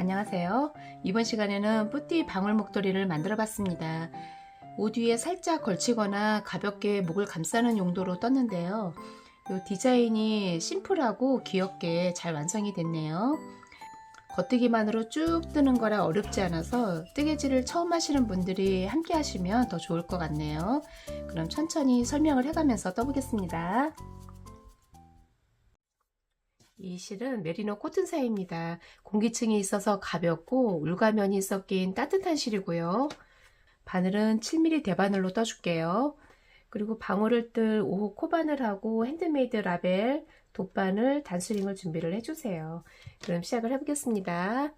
안녕하세요. 이번 시간에는 뿌띠 방울 목도리를 만들어 봤습니다. 옷 위에 살짝 걸치거나 가볍게 목을 감싸는 용도로 떴는데요. 이 디자인이 심플하고 귀엽게 잘 완성이 됐네요. 겉뜨기만으로 쭉 뜨는 거라 어렵지 않아서 뜨개질을 처음 하시는 분들이 함께 하시면 더 좋을 것 같네요. 그럼 천천히 설명을 해가면서 떠보겠습니다. 이 실은 메리노 코튼사입니다. 공기층이 있어서 가볍고 울가면이 섞인 따뜻한 실이고요. 바늘은 7mm 대바늘로 떠줄게요. 그리고 방울을 뜰 5호 코바늘하고 핸드메이드 라벨, 돗바늘, 단수링을 준비를 해주세요. 그럼 시작을 해보겠습니다.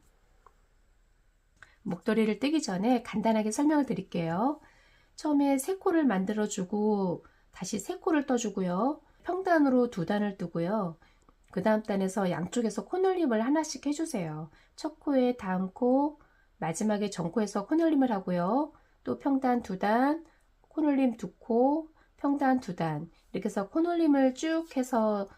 목도리를 뜨기 전에 간단하게 설명을 드릴게요. 처음에 3코를 만들어주고 다시 3코를 떠주고요. 평단으로 2단을 뜨고요. 그 다음 단에서 양쪽에서 코놀림을 하나씩 해주세요. 첫 코에 다음 코, 마지막에 전코에서 코놀림을 하고요. 또 평단 2단, 코놀림 2코, 평단 2단 이렇게 해서 코놀림을 쭉 해서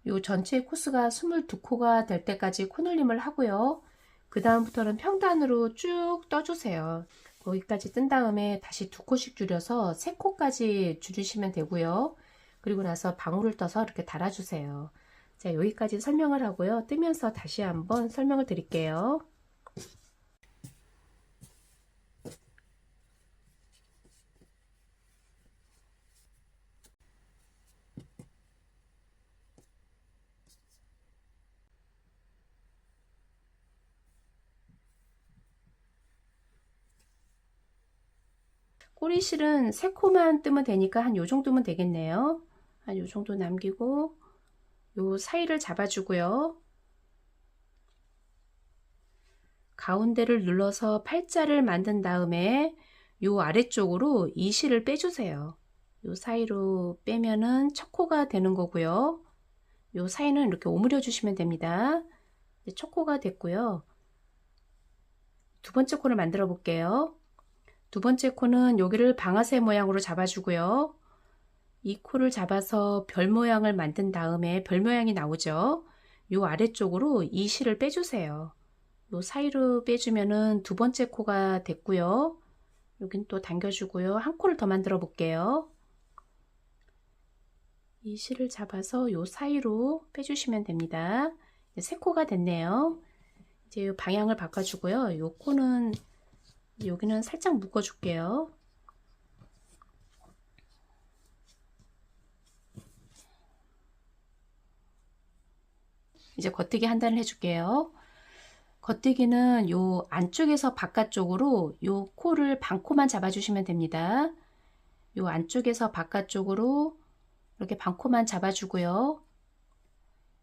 요 전체 코스가 22코가 될 때까지 코놀림을 하고요. 그 다음부터는 평단으로 쭉 떠주세요. 거기까지 뜬 다음에 다시 2코씩 줄여서 3코까지 줄이시면 되고요. 그리고 나서 방울을 떠서 이렇게 달아주세요. 자, 여기까지 설명을 하고요. 뜨면서 다시 한번 설명을 드릴게요. 꼬리실은 3코만 뜨면 되니까 한 요 정도면 되겠네요. 한 요 정도 남기고 요 사이를 잡아주고요. 가운데를 눌러서 팔자를 만든 다음에 요 아래쪽으로 이 실을 빼주세요. 요 사이로 빼면은 첫 코가 되는 거고요. 요 사이는 이렇게 오므려 주시면 됩니다. 첫 코가 됐고요. 두 번째 코를 만들어 볼게요. 두 번째 코는 여기를 방아쇠 모양으로 잡아주고요. 이 코를 잡아서 별 모양을 만든 다음에 별 모양이 나오죠. 요 아래쪽으로 이 실을 빼주세요. 요 사이로 빼주면은 두 번째 코가 됐고요. 여긴 또 당겨주고요. 한 코를 더 만들어 볼게요. 이 실을 잡아서 요 사이로 빼주시면 됩니다. 세 코가 됐네요. 이제 요 방향을 바꿔주고요. 요 코는 여기는 살짝 묶어 줄게요. 이제 겉뜨기 한 단을 해줄게요. 겉뜨기는 요 안쪽에서 바깥쪽으로 요 코를 반코만 잡아주시면 됩니다. 요 안쪽에서 바깥쪽으로 이렇게 반코만 잡아주고요.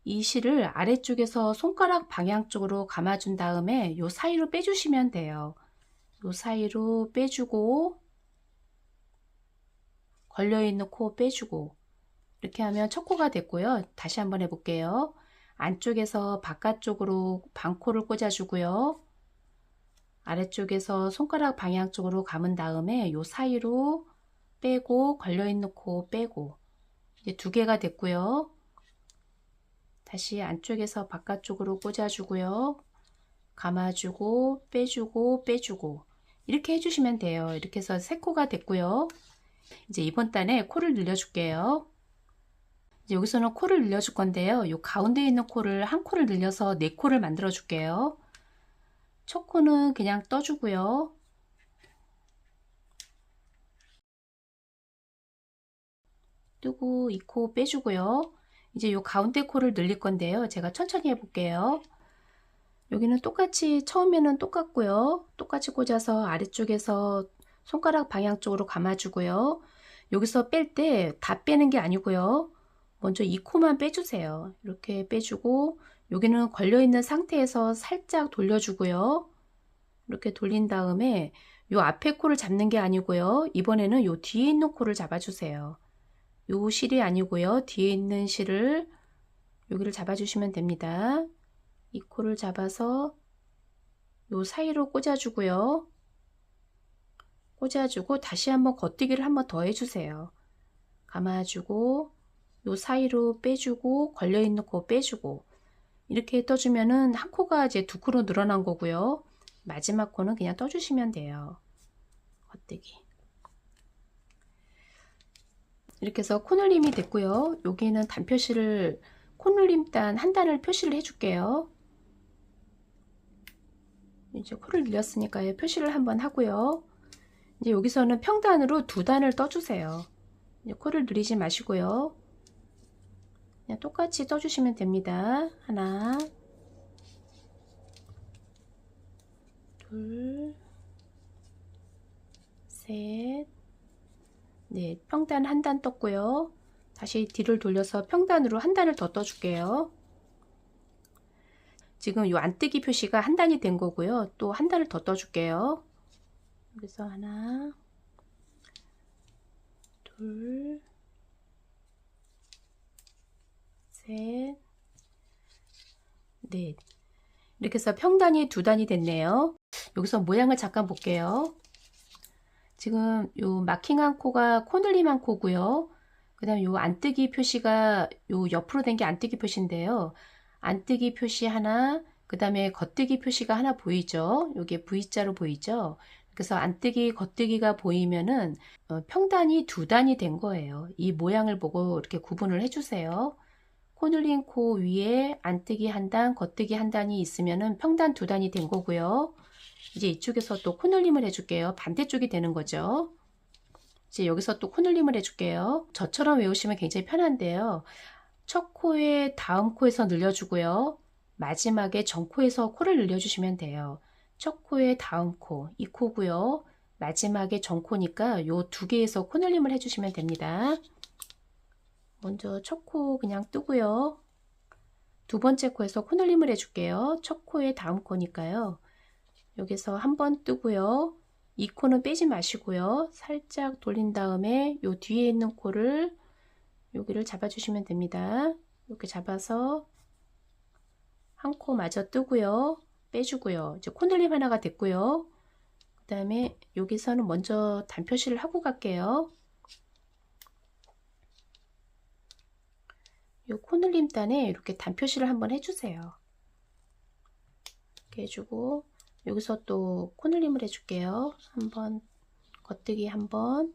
이 실을 아래쪽에서 손가락 방향 쪽으로 감아준 다음에 요 사이로 빼주시면 돼요. 요 사이로 빼주고 걸려있는 코 빼주고 이렇게 하면 첫 코가 됐고요. 다시 한번 해볼게요. 안쪽에서 바깥쪽으로 반코를 꽂아주고요. 아래쪽에서 손가락 방향 쪽으로 감은 다음에 요 사이로 빼고 걸려있는 코 빼고 이제 2개가 됐고요. 다시 안쪽에서 바깥쪽으로 꽂아주고요. 감아주고 빼주고 빼주고 이렇게 해주시면 돼요. 이렇게 해서 3코가 됐고요. 이제 이번 단에 코를 늘려줄게요. 이제 여기서는 코를 늘려줄 건데요. 요 가운데 있는 코를 한 코를 늘려서 4코를 만들어 줄게요. 첫 코는 그냥 떠주고요. 뜨고 이 코 빼주고요. 이제 요 가운데 코를 늘릴 건데요. 제가 천천히 해볼게요. 여기는 똑같이 처음에는 똑같고요. 똑같이 꽂아서 아래쪽에서 손가락 방향 쪽으로 감아주고요. 여기서 뺄 때 다 빼는 게 아니고요. 먼저 이 코만 빼주세요. 이렇게 빼주고 여기는 걸려있는 상태에서 살짝 돌려주고요. 이렇게 돌린 다음에 요 앞에 코를 잡는 게 아니고요. 이번에는 요 뒤에 있는 코를 잡아주세요. 요 실이 아니고요. 뒤에 있는 실을 여기를 잡아주시면 됩니다. 이 코를 잡아서 요 사이로 꽂아주고요. 꽂아주고 다시 한번 겉뜨기를 한번 더 해주세요. 감아주고 요 사이로 빼주고 걸려있는 코 빼주고 이렇게 떠주면은 한 코가 이제 두 코로 늘어난 거고요. 마지막 코는 그냥 떠주시면 돼요. 겉뜨기. 이렇게 해서 코늘림이 됐고요. 여기는 단 표시를 코늘림 단 한 단을 표시를 해줄게요. 이제 코를 늘렸으니까 표시를 한번 하고요. 이제 여기서는 평단으로 두 단을 떠주세요. 이제 코를 늘리지 마시고요. 그냥 똑같이 떠주시면 됩니다. 하나, 둘, 셋, 넷. 평단 한 단 떴고요. 다시 뒤를 돌려서 평단으로 한 단을 더 떠줄게요. 지금 이 안뜨기 표시가 한 단이 된 거고요. 또 한 단을 더 떠줄게요. 여기서 하나, 둘, 셋, 넷. 이렇게 해서 평단이 두 단이 됐네요. 여기서 모양을 잠깐 볼게요. 지금 요 마킹한 코가 코늘림한 코고요. 그 다음에 요 안뜨기 표시가 요 옆으로 된 게 안뜨기 표시인데요. 안뜨기 표시 하나, 그 다음에 겉뜨기 표시가 하나 보이죠? 요게 V자로 보이죠? 그래서 안뜨기, 겉뜨기가 보이면은 평단이 두 단이 된 거예요. 이 모양을 보고 이렇게 구분을 해주세요. 코늘린 코 위에 안뜨기 한 단, 겉뜨기 한 단이 있으면은 평단 두 단이 된 거고요. 이제 이쪽에서 또 코늘림을 해줄게요. 반대쪽이 되는 거죠. 이제 여기서 또 코늘림을 해줄게요. 저처럼 외우시면 굉장히 편한데요. 첫 코에 다음 코에서 늘려주고요. 마지막에 전 코에서 코를 늘려주시면 돼요. 첫 코에 다음 코, 이 코고요. 마지막에 전 코니까 요 두 개에서 코늘림을 해주시면 됩니다. 먼저 첫 코 그냥 뜨고요. 두 번째 코에서 코늘림을 해줄게요. 첫 코에 다음 코니까요. 여기서 한번 뜨고요. 이 코는 빼지 마시고요. 살짝 돌린 다음에 요 뒤에 있는 코를 여기를 잡아주시면 됩니다. 이렇게 잡아서 한 코 마저 뜨고요. 빼주고요. 이제 코늘림 하나가 됐고요. 그 다음에 여기서는 먼저 단표시를 하고 갈게요. 요 코늘림 단에 이렇게 단표시를 한번 해주세요. 이렇게 해주고 여기서 또 코늘림을 해줄게요. 한번 겉뜨기 한번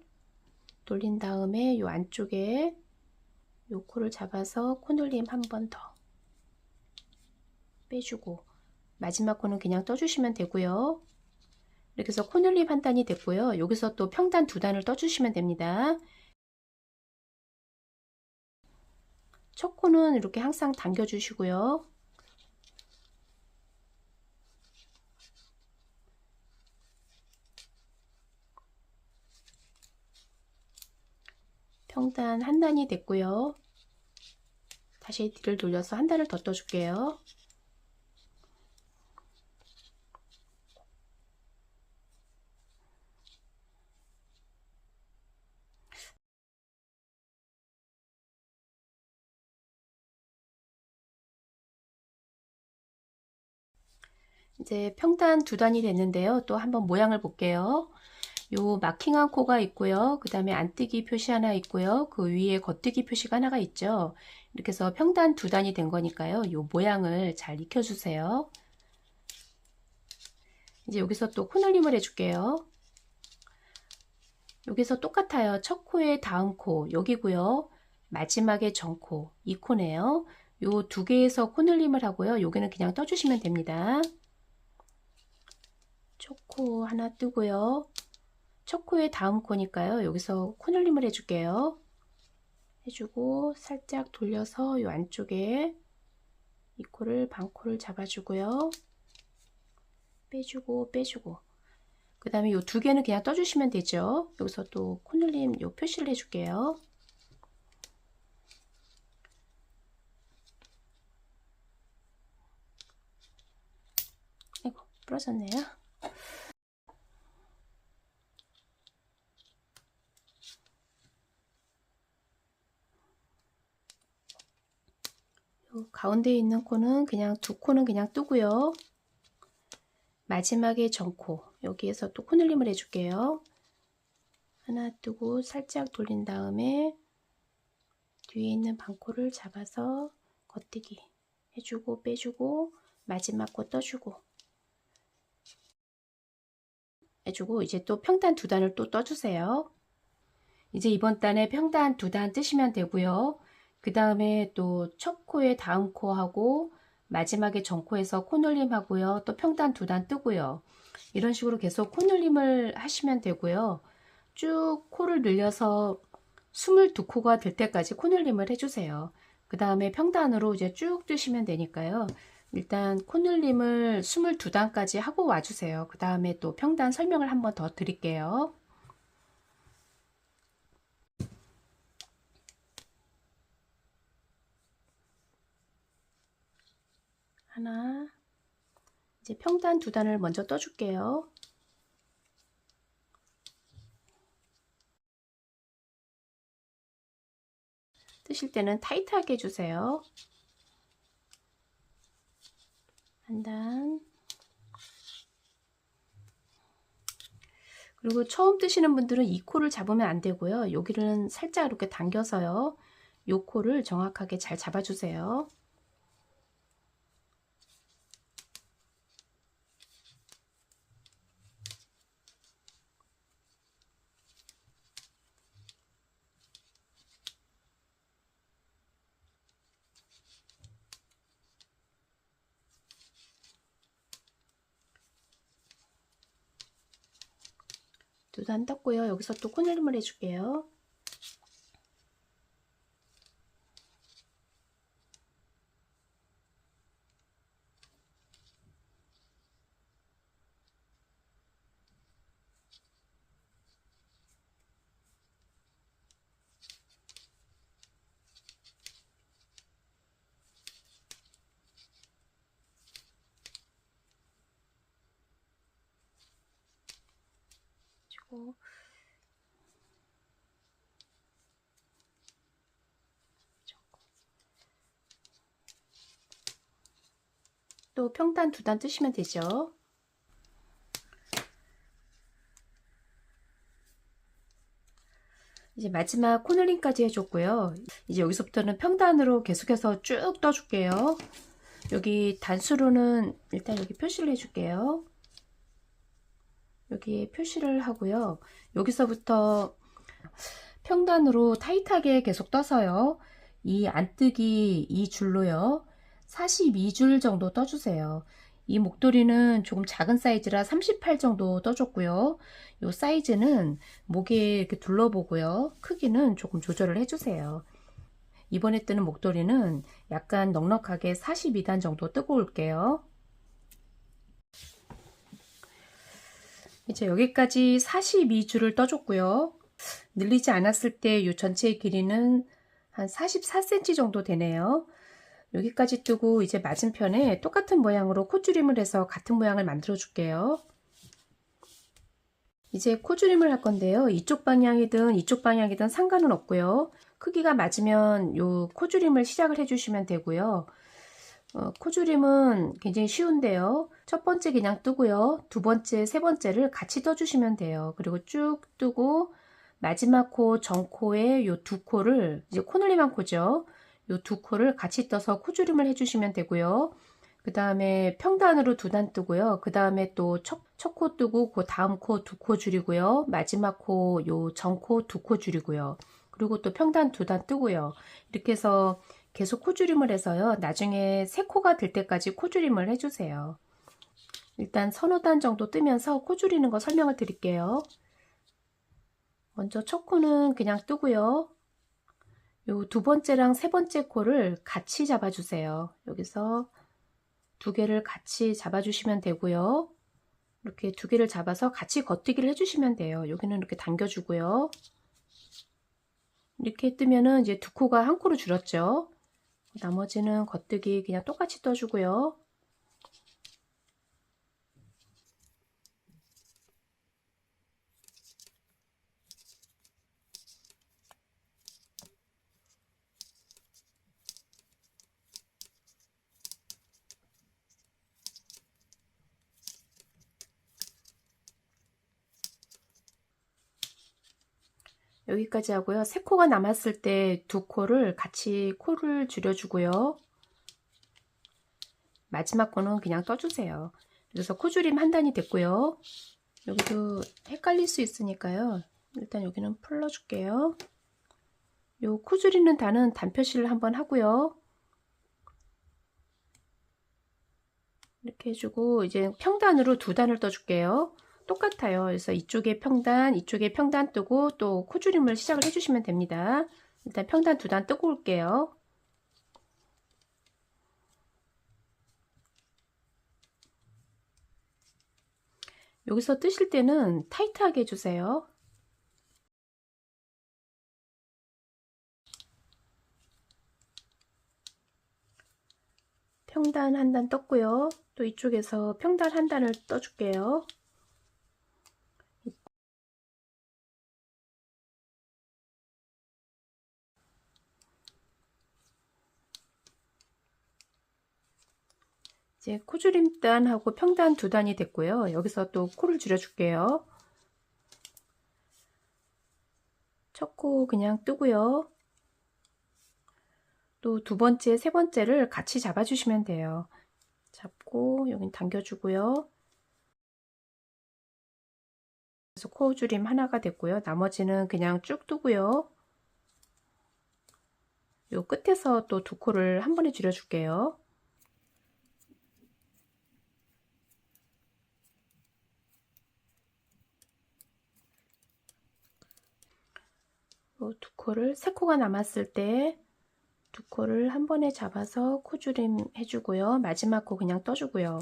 돌린 다음에 요 안쪽에 요 코를 잡아서 코늘림 한 번 더 빼주고 마지막 코는 그냥 떠주시면 되고요. 이렇게 해서 코늘림 한 단이 됐고요. 여기서 또 평단 두 단을 떠주시면 됩니다. 첫 코는 이렇게 항상 당겨 주시고요. 평단 한 단이 됐고요. 다시 뒤를 돌려서 한 단을 더 떠줄게요. 이제 평단 두 단이 됐는데요. 또 한번 모양을 볼게요. 요 마킹한 코가 있고요. 그 다음에 안뜨기 표시 하나 있고요. 그 위에 겉뜨기 표시가 하나가 있죠. 이렇게 해서 평단 두 단이 된 거니까요. 요 모양을 잘 익혀주세요. 이제 여기서 또 코늘림을 해줄게요. 여기서 똑같아요. 첫 코에 다음 코 여기고요. 마지막에 전 코, 이 코네요. 요 두 개에서 코늘림을 하고요. 여기는 그냥 떠주시면 됩니다. 첫 코 하나 뜨고요. 첫 코에 다음 코니까요. 여기서 코늘림을 해줄게요. 해주고 살짝 돌려서 요 안쪽에 이 코를 반코를 잡아주고요. 빼주고 빼주고 그 다음에 요 두 개는 그냥 떠주시면 되죠. 여기서 또 코늘림 요 표시를 해줄게요. 아이고 부러졌네요. 요 가운데 있는 코는 그냥 두 코는 그냥 뜨고요. 마지막에 전코 여기에서 또 코늘림을 해줄게요. 하나 뜨고 살짝 돌린 다음에 뒤에 있는 반코를 잡아서 겉뜨기 해주고 빼주고 마지막 코 떠주고 해주고 이제 또 평단 2단을 또 떠주세요. 이제 이번 단에 평단 2단 뜨시면 되고요. 그 다음에 또 첫 코에 다음 코하고 마지막에 전코에서 코놀림 하고요. 또 평단 2단 뜨고요. 이런 식으로 계속 코놀림을 하시면 되고요. 쭉 코를 늘려서 22코가 될 때까지 코놀림을 해주세요. 그 다음에 평단으로 이제 쭉 뜨시면 되니까요. 일단 코놀림을 22단까지 하고 와주세요. 그 다음에 또 평단 설명을 한번 더 드릴게요. 하나, 이제 평단 2단을 먼저 떠줄게요. 뜨실 때는 타이트하게 해주세요. 한 단. 그리고 처음 뜨시는 분들은 이 코를 잡으면 안 되고요. 여기는 살짝 이렇게 당겨서요. 이 코를 정확하게 잘 잡아주세요. 두 단 떴고요. 여기서 또 코넬림을 해줄게요. 그리고 또 평단 2단 뜨시면 되죠. 이제 마지막 코넬링까지 해줬고요. 이제 여기서부터는 평단으로 계속해서 쭉 떠줄게요. 여기 단수로는 일단 여기 표시를 해줄게요. 여기에 표시를 하고요. 여기서부터 평단으로 타이트하게 계속 떠서요. 이 안뜨기 이 줄로요. 42줄 정도 떠주세요. 이 목도리는 조금 작은 사이즈라 38 정도 떠줬고요. 이 사이즈는 목에 이렇게 둘러보고요. 크기는 조금 조절을 해주세요. 이번에 뜨는 목도리는 약간 넉넉하게 42단 정도 뜨고 올게요. 이제 여기까지 42줄을 떠줬고요. 늘리지 않았을 때 이 전체의 길이는 한 44cm 정도 되네요. 여기까지 뜨고 이제 맞은편에 똑같은 모양으로 코줄임을 해서 같은 모양을 만들어 줄게요. 이제 코줄임을 할 건데요. 이쪽 방향이든 상관은 없고요. 크기가 맞으면 요 코줄임을 시작을 해 주시면 되고요. 코줄임은 굉장히 쉬운데요. 첫 번째 그냥 뜨고요. 두 번째, 세 번째를 같이 떠주시면 돼요. 그리고 쭉 뜨고 마지막 코, 전코에 요 두 코를 이제 코놀림한 코죠. 요 두 코를 같이 떠서 코줄임을 해주시면 되고요. 그 다음에 평단으로 2단 뜨고요. 그 다음에 또 첫 코 뜨고 그 다음 코 2코 줄이고요. 마지막 코 요 전코 2코 줄이고요. 그리고 또 평단 2단 뜨고요. 이렇게 해서 계속 코줄임을 해서요. 나중에 3코가 될 때까지 코줄임을 해주세요. 일단 서너 단 정도 뜨면서 코 줄이는 거 설명을 드릴게요. 먼저 첫 코는 그냥 뜨고요. 요 두 번째랑 세 번째 코를 같이 잡아주세요. 여기서 두 개를 같이 잡아주시면 되고요. 이렇게 두 개를 잡아서 같이 겉뜨기를 해주시면 돼요. 여기는 이렇게 당겨주고요. 이렇게 뜨면은 이제 두 코가 한 코로 줄었죠. 나머지는 겉뜨기 그냥 똑같이 떠주고요. 여기까지 하고요. 세 코가 남았을 때 두 코를 같이 코를 줄여주고요. 마지막 거는 그냥 떠주세요. 그래서 코줄임 한 단이 됐고요. 여기도 헷갈릴 수 있으니까요. 일단 여기는 풀러줄게요. 요 코줄이는 단은 단표시를 한번 하고요. 이렇게 해주고 이제 평단으로 두 단을 떠줄게요. 똑같아요. 그래서 이쪽에 평단, 이쪽에 평단 뜨고 또 코줄임을 시작을 해주시면 됩니다. 일단 평단 두 단 뜨고 올게요. 여기서 뜨실 때는 타이트하게 해주세요. 평단 한 단 떴고요. 또 이쪽에서 평단 한 단을 떠줄게요. 이제 코줄임 단하고 평단 두 단이 됐고요. 여기서 또 코를 줄여줄게요. 첫 코 그냥 뜨고요. 또 두 번째, 세 번째를 같이 잡아주시면 돼요. 잡고 여긴 당겨주고요. 그래서 코 줄임 하나가 됐고요. 나머지는 그냥 쭉 뜨고요. 요 끝에서 또 두 코를 한 번에 줄여줄게요. 두 코를 세 코가 남았을 때 두 코를 한 번에 잡아서 코줄임 해주고요. 마지막 코 그냥 떠주고요.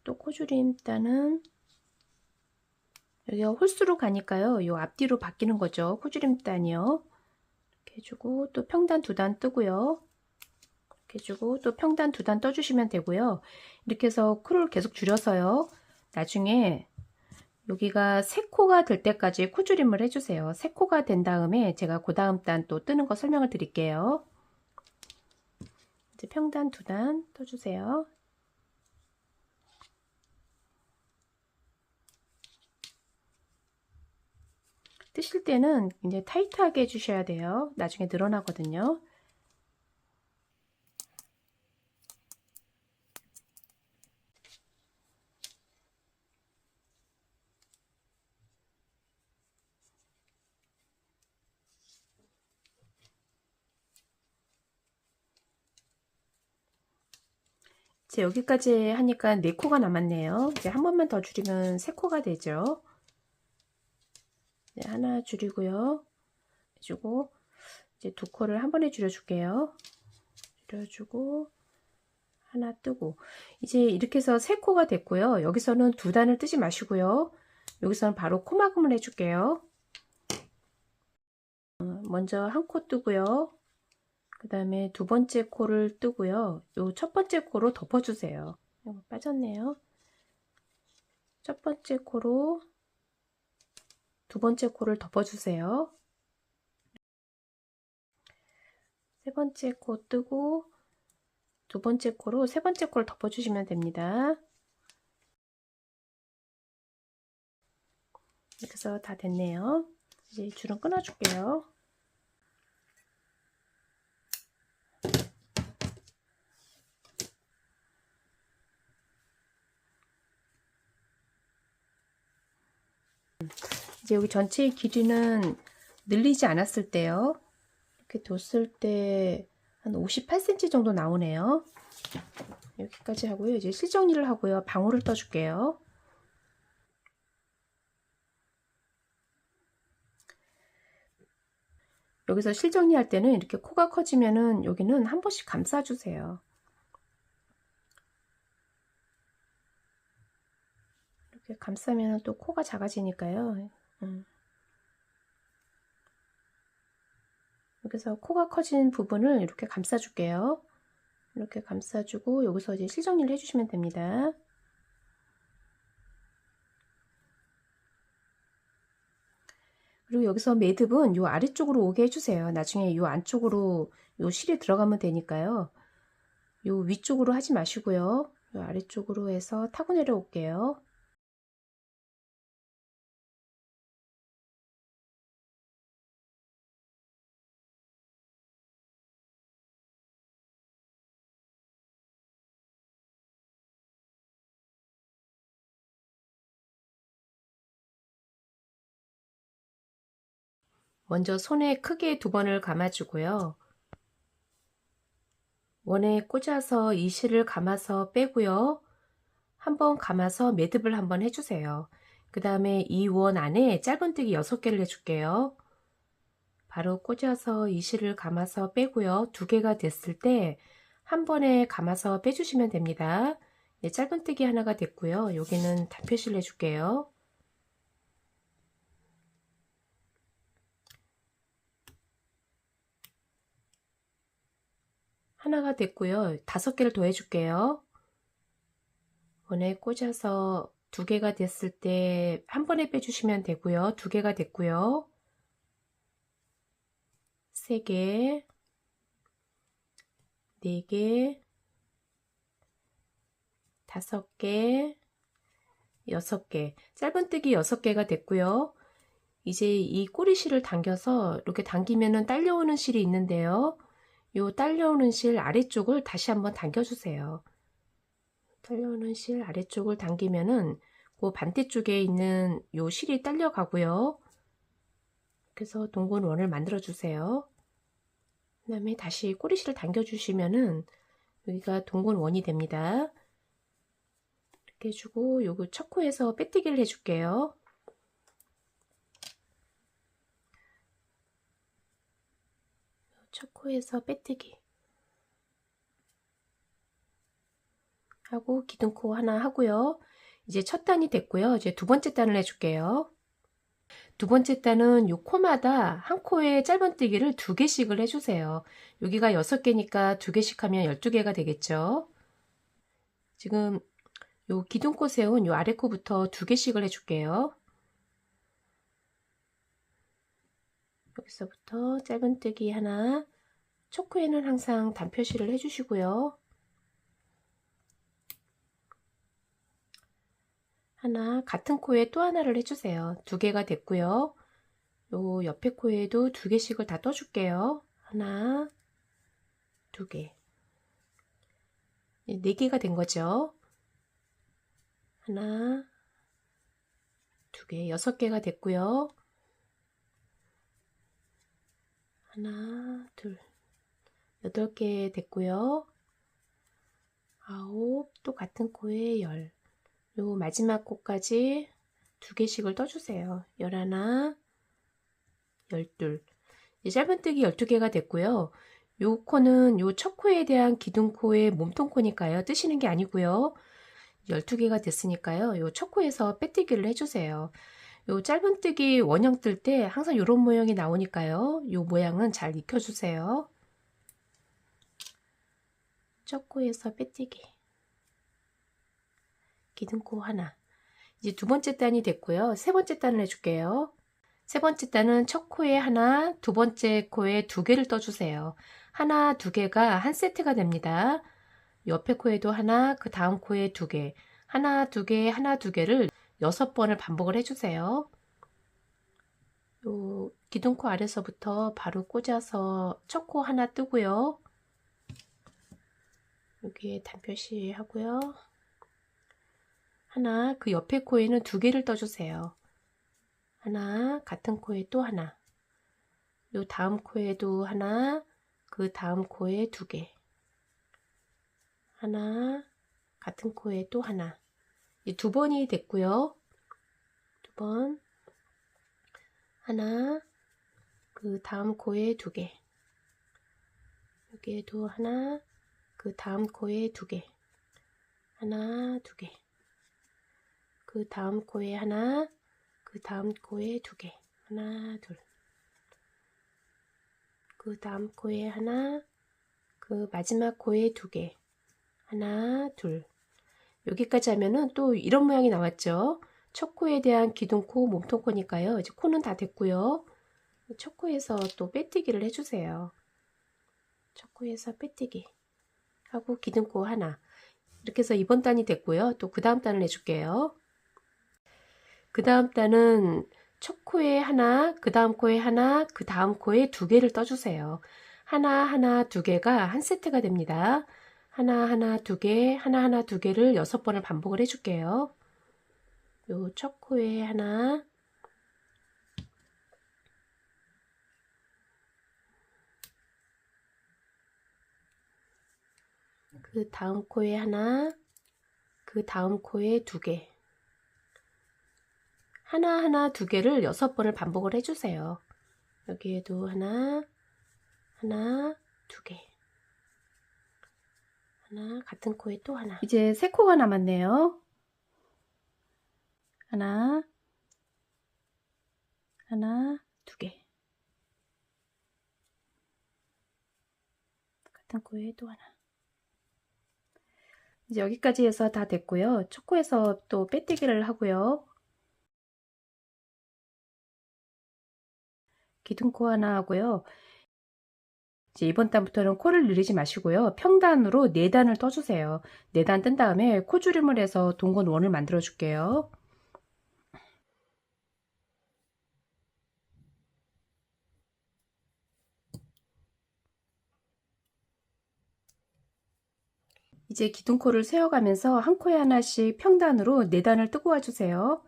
또 코줄임 단은 여기가 홀수로 가니까요. 요 앞뒤로 바뀌는 거죠. 코줄임 단이요. 이렇게 해주고 또 평단 두 단 뜨고요. 이렇게 해주고 또 평단 두 단 떠주시면 되고요. 이렇게 해서 코를 계속 줄여서요. 나중에 여기가 세 코가 될 때까지 코줄임을 해주세요. 세 코가 된 다음에 제가 그 다음 단 또 뜨는 거 설명을 드릴게요. 이제 평단 두 단 떠주세요. 뜨실 때는 이제 타이트하게 해주셔야 돼요. 나중에 늘어나거든요. 이제 여기까지 하니까 4코가 남았네요. 이제 한 번만 더 줄이면 3코가 되죠. 이제 하나 줄이고요. 해주고 이제 두 코를 한 번에 줄여줄게요. 줄여주고 하나 뜨고 이제 이렇게 해서 3코가 됐고요. 여기서는 두 단을 뜨지 마시고요. 여기서는 바로 코막음을 해줄게요. 먼저 한 코 뜨고요. 그 다음에 두 번째 코를 뜨고요. 요 첫 번째 코로 덮어주세요. 이거 빠졌네요. 첫 번째 코로 두 번째 코를 덮어주세요. 세 번째 코 뜨고 두 번째 코로 세 번째 코를 덮어주시면 됩니다. 이렇게 해서 다 됐네요. 이제 줄은 끊어줄게요. 이제 여기 전체의 길이는 늘리지 않았을 때요. 이렇게 뒀을 때 한 58cm 정도 나오네요. 여기까지 하고요. 이제 실정리를 하고요. 방울을 떠줄게요. 여기서 실정리할 때는 이렇게 코가 커지면은 여기는 한 번씩 감싸주세요. 이렇게 감싸면 또 코가 작아지니까요. 여기서 코가 커진 부분을 이렇게 감싸줄게요. 이렇게 감싸주고 여기서 이제 실정리를 해주시면 됩니다. 그리고 여기서 매듭은 요 아래쪽으로 오게 해주세요. 나중에 요 안쪽으로 요 실이 들어가면 되니까요. 요 위쪽으로 하지 마시고요. 요 아래쪽으로 해서 타고 내려올게요. 먼저 손에 크게 2번을 감아주고요. 원에 꽂아서 이 실을 감아서 빼고요. 한번 감아서 매듭을 한번 해주세요. 그 다음에 이 원 안에 짧은뜨기 6개를 해줄게요. 바로 꽂아서 이 실을 감아서 빼고요. 2개가 됐을 때 한 번에 감아서 빼주시면 됩니다. 네, 짧은뜨기 하나가 됐고요. 여기는 단표실 해줄게요. 하나가 됐고요. 5개를 더 해줄게요. 원에 꽂아서 2개가 됐을 때 한 번에 빼주시면 되고요. 2개가 됐고요. 3개, 4개, 5개, 6개, 짧은뜨기 6개가 됐고요. 이제 이 꼬리실을 당겨서 이렇게 당기면은 딸려오는 실이 있는데요. 요 딸려오는 실 아래쪽을 다시 한번 당겨주세요. 딸려오는 실 아래쪽을 당기면은 그 반대쪽에 있는 요 실이 딸려가고요. 그래서 동건 원을 만들어 주세요. 그 다음에 다시 꼬리실을 당겨 주시면은 여기가 동건 원이 됩니다. 이렇게 해주고 요거 첫 코에서 빼뜨기를 해줄게요. 첫 코에서 빼뜨기 하고 기둥코 하나 하고요. 이제 첫 단이 됐고요. 이제 2번째 단을 해줄게요. 2번째 단은 요 코마다 한 코에 짧은뜨기를 2개씩을 해주세요. 여기가 6개니까 2개씩 하면 12개가 되겠죠. 지금 요 기둥코 세운 요 아래 코부터 2개씩을 해줄게요. 여기서부터 짧은뜨기 하나, 첫 코에는 항상 단표시를 해주시고요. 하나, 같은 코에 또 하나를 해주세요. 2개가 됐고요. 요 옆에 코에도 2개씩을 다 떠줄게요. 하나, 2개. 4개가 된 거죠. 하나, 2개, 6개가 됐고요. 하나, 둘, 8개 됐고요. 9, 또 같은 코에 10. 요 마지막 코까지 2개씩을 떠주세요. 11, 12. 짧은뜨기 12개가 됐고요. 요 코는 요 첫 코에 대한 기둥코의 몸통코니까요. 뜨시는 게 아니고요. 12개가 됐으니까요. 요 첫 코에서 빼뜨기를 해주세요. 요 짧은뜨기 원형 뜰 때 항상 이런 모양이 나오니까요. 요 모양은 잘 익혀주세요. 첫 코에서 빼뜨기. 기둥코 하나. 이제 2번째 단이 됐고요. 3번째 단을 해줄게요. 3번째 단은 첫 코에 하나, 2번째 코에 2개를 떠주세요. 하나, 2개가 한 세트가 됩니다. 옆에 코에도 하나, 그 다음 코에 2개. 하나, 2개, 하나, 2개를 6번을 반복을 해주세요. 요 기둥코 아래서부터 바로 꽂아서 첫 코 하나 뜨고요. 여기에 단표시 하고요. 하나, 그 옆에 코에는 2개를 떠주세요. 하나, 같은 코에 또 하나. 요 다음 코에도 하나, 그 다음 코에 2개. 하나, 같은 코에 또 하나. 이 2번이 됐고요. 2번. 하나, 그 다음 코에 2개. 여기에도 하나, 그 다음 코에 2개. 하나, 2개. 그 다음 코에 하나, 그 다음 코에 2개. 하나, 둘. 그 다음 코에 하나, 그 마지막 코에 2개. 하나, 둘. 여기까지 하면은 또 이런 모양이 나왔죠. 첫 코에 대한 기둥코, 몸통코니까요. 이제 코는 다 됐고요. 첫 코에서 또 빼뜨기를 해주세요. 첫 코에서 빼뜨기 하고 기둥코 하나. 이렇게 해서 이번 단이 됐고요. 또 그 다음 단을 해줄게요. 그 다음 단은 첫 코에 하나, 그 다음 코에 하나, 그 다음 코에 2개를 떠주세요. 하나, 하나, 2개가 한 세트가 됩니다. 하나, 하나, 2개, 하나, 하나, 2개를 6번을 반복을 해줄게요. 요 첫 코에 하나, 그 다음 코에 하나, 그 다음 코에 두 개. 하나하나 두 개를 6번을 반복을 해주세요. 여기에도 하나, 하나, 두 개. 하나, 같은 코에 또 하나. 이제 3코가 남았네요. 하나, 하나, 두 개. 같은 코에 또 하나. 이제 여기까지 해서 다 됐고요. 첫 코에서 또 빼뜨기를 하고요. 기둥코 하나 하고요. 이제 이번 단부터는 코를 늘리지 마시고요. 평단으로 4단을 떠주세요. 4단 뜬 다음에 코줄임을 해서 동건 원을 만들어 줄게요. 이제 기둥코를 세워가면서 한 코에 하나씩 평단으로 4단을 뜨고 와주세요.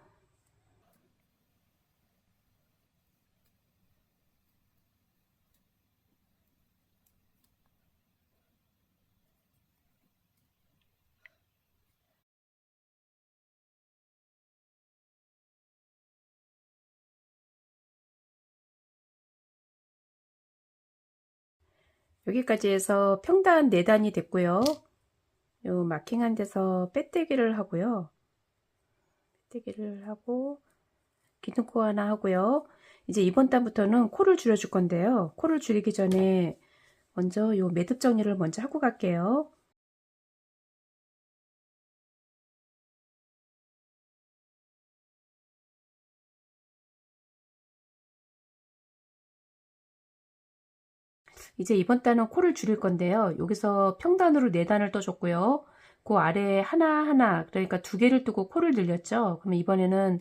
여기까지 해서 평단 4단이 됐고요. 요 마킹한 데서 빼뜨기를 하고요. 빼뜨기를 하고 기둥코 하나 하고요. 이제 이번 단부터는 코를 줄여줄 건데요. 코를 줄이기 전에 먼저 요 매듭 정리를 먼저 하고 갈게요. 이제 이번 단은 코를 줄일 건데요. 여기서 평단으로 4단을 떠줬고요. 그 아래에 하나하나, 그러니까 2개를 뜨고 코를 늘렸죠. 그러면 이번에는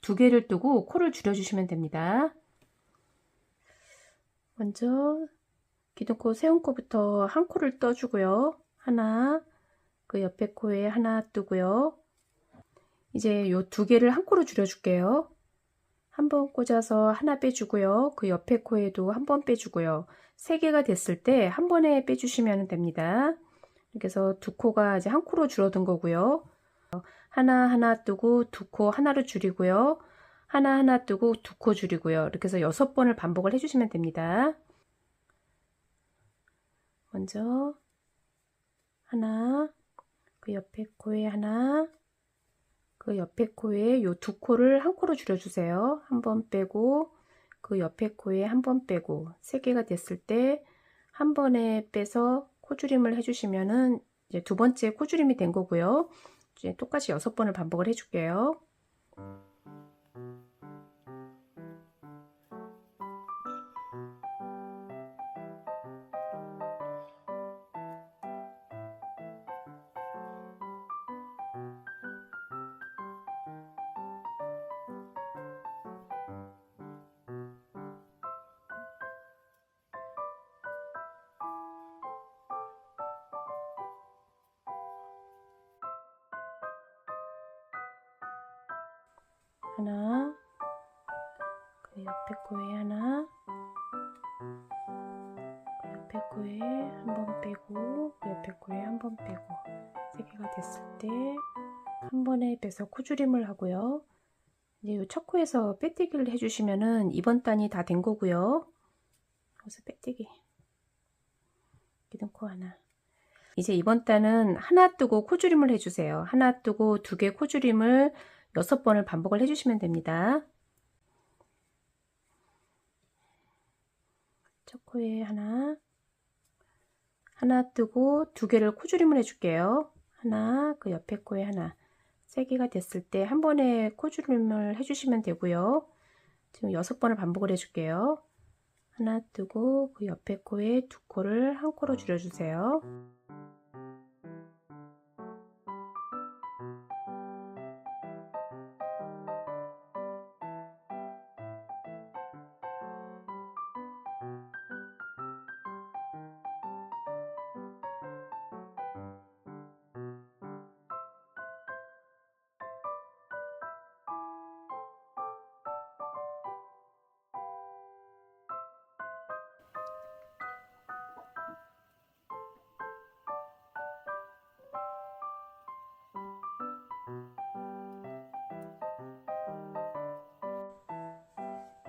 2개를 뜨고 코를 줄여주시면 됩니다. 먼저 기둥코 세운 코부터 한 코를 떠주고요. 하나, 그 옆에 코에 하나 뜨고요. 이제 요 2개를 한 코로 줄여줄게요. 한 번 꽂아서 하나 빼주고요. 그 옆에 코에도 한 번 빼주고요. 3개가 됐을 때 한 번에 빼주시면 됩니다. 이렇게 해서 2코가 이제 한 코로 줄어든 거고요. 하나하나 뜨고 2코 하나로 줄이고요. 하나하나 뜨고 2코 줄이고요. 이렇게 해서 6번을 반복을 해주시면 됩니다. 먼저 하나, 그 옆에 코에 하나, 그 옆에 코에 요 2코를 한 코로 줄여주세요. 한 번 빼고 그 옆에 코에 한 번 빼고 3개가 됐을 때 한 번에 빼서 코줄임을 해주시면은 이제 2번째 코줄임이 된 거고요. 이제 똑같이 6번을 반복을 해줄게요. 하나, 그 옆에 코에 하나, 그 옆에 코에 한 번 빼고 그 옆에 코에 한 번 빼고 3개가 됐을 때 한 번에 빼서 코줄임을 하고요. 이제 이 첫 코에서 빼뜨기를 해주시면은 이번 단이 다 된 거고요. 여기서 빼뜨기, 기둥코 하나. 이제 이번 단은 하나 뜨고 코줄임을 해주세요. 하나 뜨고 2개 코줄임을 6번을 반복을 해주시면 됩니다. 첫 코에 하나, 하나 뜨고 2개를 코줄임을 해줄게요. 하나, 그 옆에 코에 하나. 3개가 됐을 때 한 번에 코줄임을 해주시면 되고요. 지금 6번을 반복을 해줄게요. 하나 뜨고 그 옆에 코에 2코를 한 코로 줄여주세요.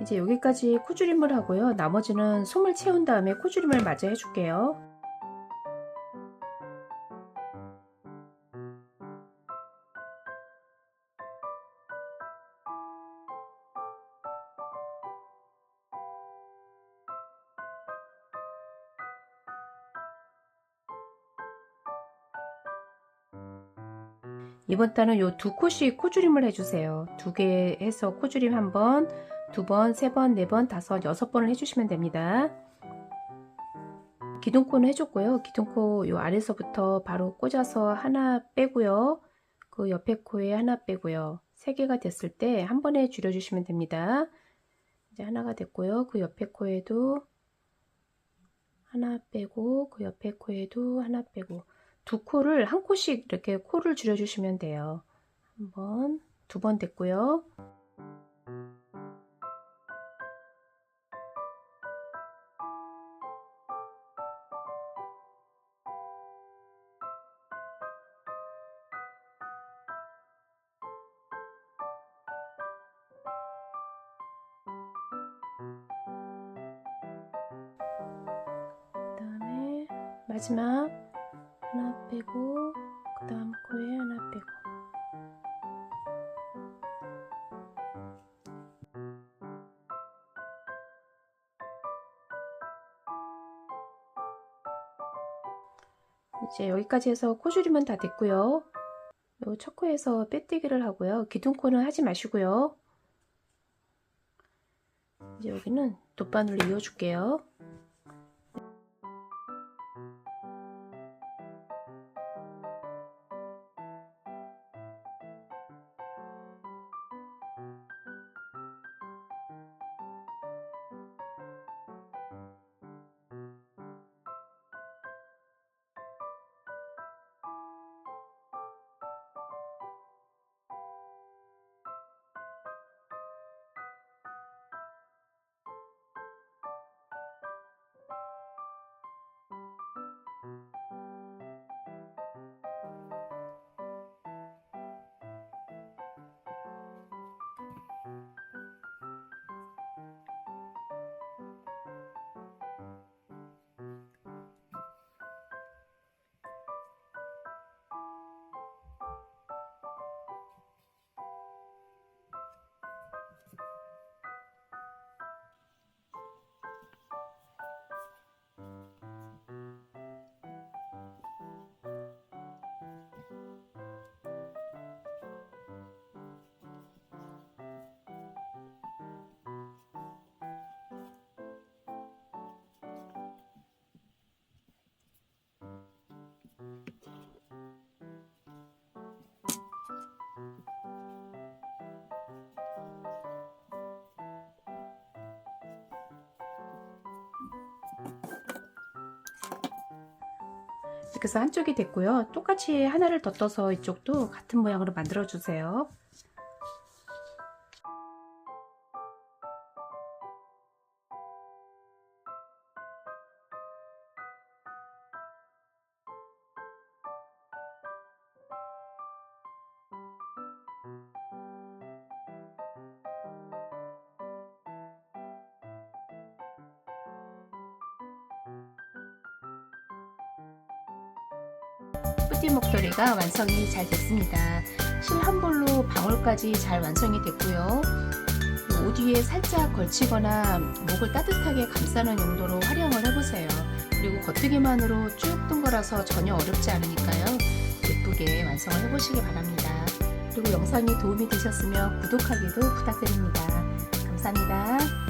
이제 여기까지 코줄임을 하고요. 나머지는 솜을 채운 다음에 코줄임을 마저 해줄게요. 이번 단은 요 두 코씩 코줄임을 해주세요. 두 개 해서 코줄임 한 번, 두 번, 세 번, 네 번, 다섯, 여섯 번을 해주시면 됩니다. 기둥코는 해줬고요. 기둥코 요 아래서부터 바로 꽂아서 하나 빼고요. 그 옆에 코에 하나 빼고요. 세 개가 됐을 때 한 번에 줄여주시면 됩니다. 이제 하나가 됐고요. 그 옆에 코에도 하나 빼고 그 옆에 코에도 하나 빼고 두 코를 한 코씩 이렇게 코를 줄여주시면 돼요. 한 번, 두 번 됐고요. 그다음에 마지막 하나 빼고 그 다음 코에 하나 빼고 이제 여기까지 해서 코줄임은 다 됐고요. 요 첫 코에서 빼뜨기를 하고요. 기둥코는 하지 마시고요. 이제 여기는 돗바늘로 이어줄게요. 이렇게 해서 한쪽이 됐고요. 똑같이 하나를 더 떠서 이쪽도 같은 모양으로 만들어 주세요. 뿌띠 목도리가 완성이 잘 됐습니다. 실 한 볼로 방울까지 잘 완성이 됐고요. 옷 위에 살짝 걸치거나 목을 따뜻하게 감싸는 용도로 활용을 해보세요. 그리고 겉뜨기만으로 쭉 뜬 거라서 전혀 어렵지 않으니까요. 예쁘게 완성을 해보시기 바랍니다. 그리고 영상이 도움이 되셨으면 구독하기도 부탁드립니다. 감사합니다.